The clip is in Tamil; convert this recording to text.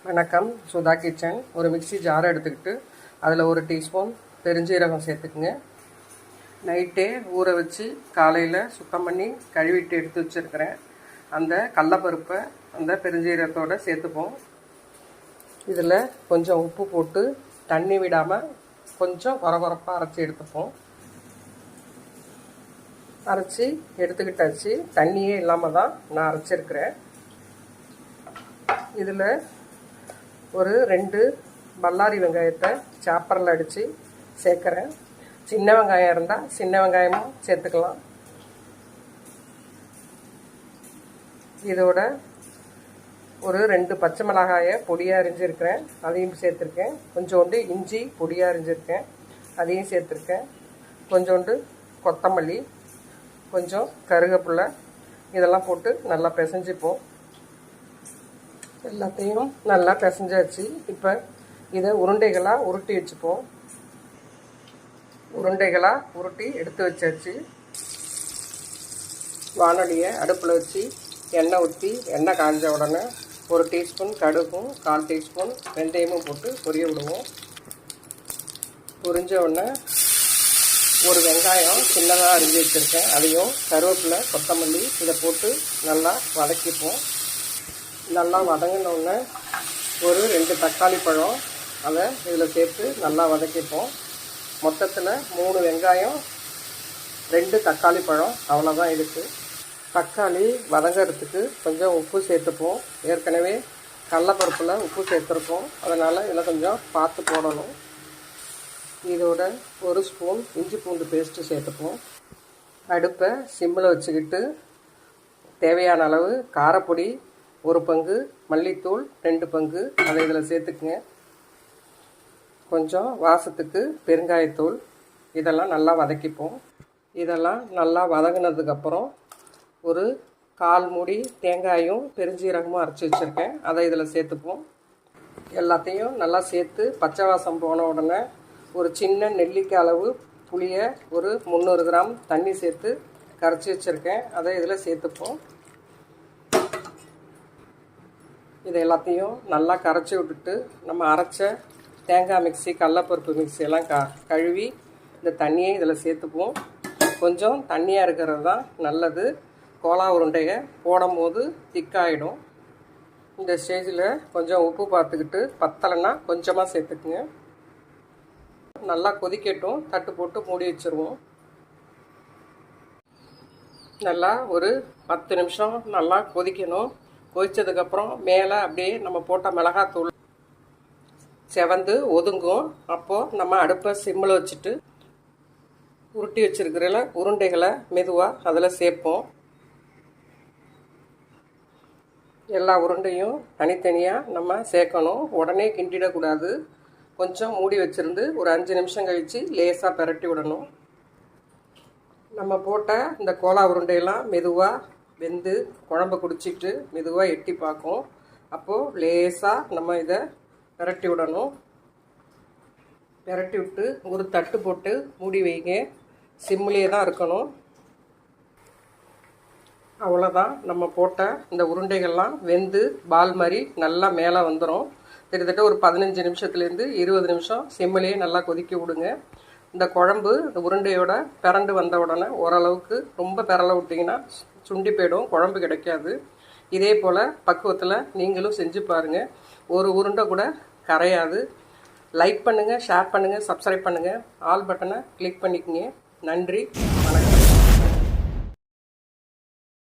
வணக்கம். சுதா கிச்சன். ஒரு மிக்ஸி ஜாரை எடுத்துக்கிட்டு அதில் ஒரு டீஸ்பூன் பெருஞ்சீரகம் சேர்த்துக்குங்க. நைட்டே ஊற வச்சு காலையில் சுத்தம் பண்ணி கழுவிட்டு எடுத்து வச்சுருக்கிறேன். அந்த கடலப்பருப்பை அந்த பெருஞ்சீரகத்தோடு சேர்த்துப்போம். இதில் கொஞ்சம் உப்பு போட்டு தண்ணி விடாமல் கொஞ்சம் கொரகொரப்பாக அரைச்சி எடுத்துப்போம். அரைச்சி எடுத்துக்கிட்டாச்சு. தண்ணியே இல்லாமல் தான் நான் அரைச்சிருக்கிறேன். இதில் ஒரு 2 பல்லாரி வெங்காயத்தை சாப்பரில் அடித்து சேர்க்குறேன். சின்ன வெங்காயம் இருந்தால் சின்ன வெங்காயமும் சேர்த்துக்கலாம். இதோட ஒரு 2 பச்சை மிளகாயை பொடியாக அரிஞ்சிருக்கிறேன், அதையும் சேர்த்துருக்கேன். கொஞ்சோண்டு இஞ்சி பொடியாக அரிஞ்சிருக்கேன், அதையும் சேர்த்துருக்கேன். கொஞ்சோண்டு கொத்தமல்லி, கொஞ்சம் கருவேப்பிலை, இதெல்லாம் போட்டு நல்லா பிசைஞ்சிப்போம். எல்லாத்தையும் நல்லா பிசைஞ்சாச்சு. இப்போ இதை உருண்டைகளாக உருட்டி வச்சுப்போம். உருண்டைகளாக உருட்டி எடுத்து வச்சாச்சு. வானொலியை அடுப்பில் வச்சு எண்ணெய் ஊற்றி எண்ணெய் காய்ஞ்ச உடனே 1 டீஸ்பூன் கடுகும் 1/4 டீஸ்பூன் வெந்தயமும் போட்டு பொரிய விடுவோம். பொரிஞ்ச உடனே ஒரு வெங்காயம் சின்னதாக அரிஞ்சு வச்சுருக்கேன், அதையும் கருவேப்பிலை கொத்தமல்லி இதை போட்டு நல்லா வதக்கிப்போம். நல்லா வதங்கினோடனே ஒரு 2 தக்காளி பழம் அதை இதில் சேர்த்து நல்லா வதக்கிப்போம். மொத்தத்தில் 3 வெங்காயம் 2 தக்காளி பழம் அவ்வளோதான் இருக்குது. தக்காளி வதங்கிறதுக்கு கொஞ்சம் உப்பு சேர்த்துப்போம். ஏற்கனவே கடலப்பருப்பில் உப்பு சேர்த்துருக்கோம், அதனால் இதில் கொஞ்சம் பார்த்து போடணும். இதோட 1 ஸ்பூன் இஞ்சி பூண்டு பேஸ்ட்டு சேர்த்துப்போம். அடுப்பை சிம்மில் வச்சுக்கிட்டு தேவையான அளவு காரப்பொடி 1 பங்கு, மல்லித்தூள் 2 பங்கு அதை இதில் சேர்த்துக்குங்க. கொஞ்சம் வாசத்துக்கு பெருங்காயத்தூள், இதெல்லாம் நல்லா வதக்கிப்போம். இதெல்லாம் நல்லா வதங்கினதுக்கப்புறம் ஒரு 1/4 மூடி தேங்காயும் பெருஞ்சீரகமும் அரைச்சி வச்சுருக்கேன், அதை இதில் சேர்த்துப்போம். எல்லாத்தையும் நல்லா சேர்த்து பச்சை வாசம் போன உடனே ஒரு சின்ன நெல்லிக்காய் அளவு புளியை ஒரு 300 கிராம் தண்ணி சேர்த்து கரைச்சி வச்சுருக்கேன், அதை இதில் சேர்த்துப்போம். இதை எல்லாத்தையும் நல்லா கரைச்சி விட்டுட்டு நம்ம அரைச்ச தேங்காய் மிக்ஸி கடலப்பருப்பு மிக்ஸியெல்லாம் கழுவி இந்த தண்ணியை இதில் சேர்த்துப்போம். கொஞ்சம் தண்ணியாக இருக்கிறது தான் நல்லது. கோலா உருண்டையை போடும் போது திக்காயிடும். இந்த ஸ்டேஜில் கொஞ்சம் உப்பு பார்த்துக்கிட்டு பத்தலைன்னா கொஞ்சமாக சேர்த்துக்குங்க. நல்லா கொதிக்கட்டும். தட்டு போட்டு மூடி வச்சுருவோம். நல்லா ஒரு 10 நிமிஷம் நல்லா கொதிக்கணும். கொதித்ததுக்கப்புறம் மேலே அப்படியே நம்ம போட்ட மிளகாத்தூள் செவந்து ஒதுங்கும். அப்போது நம்ம அடுப்பை சிம்மில் வச்சுட்டு உருட்டி வச்சுருக்கிற உருண்டைகளை மெதுவாக அதில் சேர்ப்போம். எல்லா உருண்டையும் தனித்தனியாக நம்ம சேர்க்கணும். உடனே கிண்டிடக்கூடாது. கொஞ்சம் மூடி வச்சுருந்து ஒரு 5 நிமிஷம் கழித்து லேசாக பெரட்டி விடணும். நம்ம போட்ட இந்த கோலா உருண்டையெல்லாம் மெதுவாக வெந்து குழம்பு குடிச்சிட்டு மெதுவாக எட்டி பார்க்கும். அப்போது லேசாக நம்ம இதை பெரட்டி விடணும். பெரட்டி விட்டு ஒரு தட்டு போட்டு மூடி வைங்க. சிம்மிலே தான் இருக்கணும். அவ்வளோதான். நம்ம போட்ட இந்த உருண்டைகள்லாம் வெந்து பால் மாதிரி நல்லா மேலே வந்துடும். கிட்டத்தட்ட ஒரு 15 நிமிஷத்துலேருந்து 20 நிமிஷம் சிம்மிலே நல்லா கொதிக்க விடுங்க. இந்த குழம்பு இந்த உருண்டையோட பிறண்டு வந்த உடனே ஓரளவுக்கு ரொம்ப பிறல விட்டிங்கன்னா சுண்டி போயிடும், குழம்பு கிடைக்காது. இதே போல் பக்குவத்தில் நீங்களும் செஞ்சு பாருங்கள். ஒரு உருண்டை கூட கரையாது. லைக் பண்ணுங்கள், ஷேர் பண்ணுங்கள், சப்ஸ்கிரைப் பண்ணுங்கள், ஆல் பட்டனை கிளிக் பண்ணிக்கங்க. நன்றி, வணக்கம்.